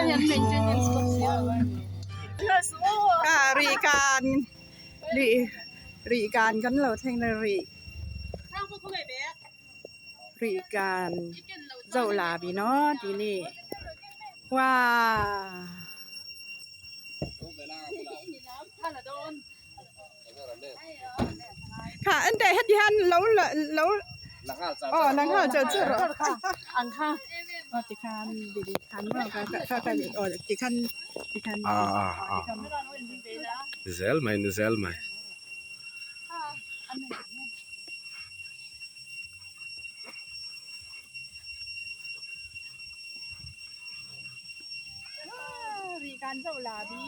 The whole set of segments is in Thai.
maintenance cost ค่ะรีการกันเราแทงในรีการเจ้าลาบีเนาะทีนี้ว้าค่ะอันใดเฮ็ดยันแล้วนังเฮาเจ้าชื่ออังค่ะติคันดีๆคันว่าค่ะติคันZelmai รีการเจ้าลาบี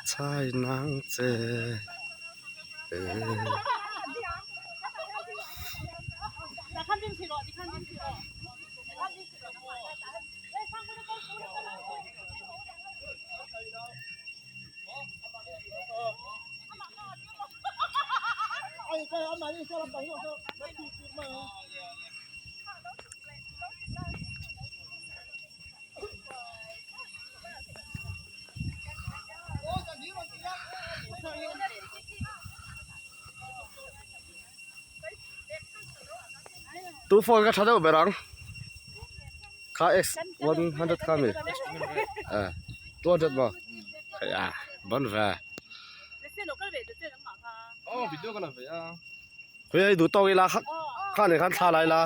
ใช่นางเจตู้โฟนก็ทัดเอาไปรังค่า X 100 kami ตัวจัดบ่บันแฟvideo kan ve ya คุยดูตอเวลาข้าในคันทาไรล่ะ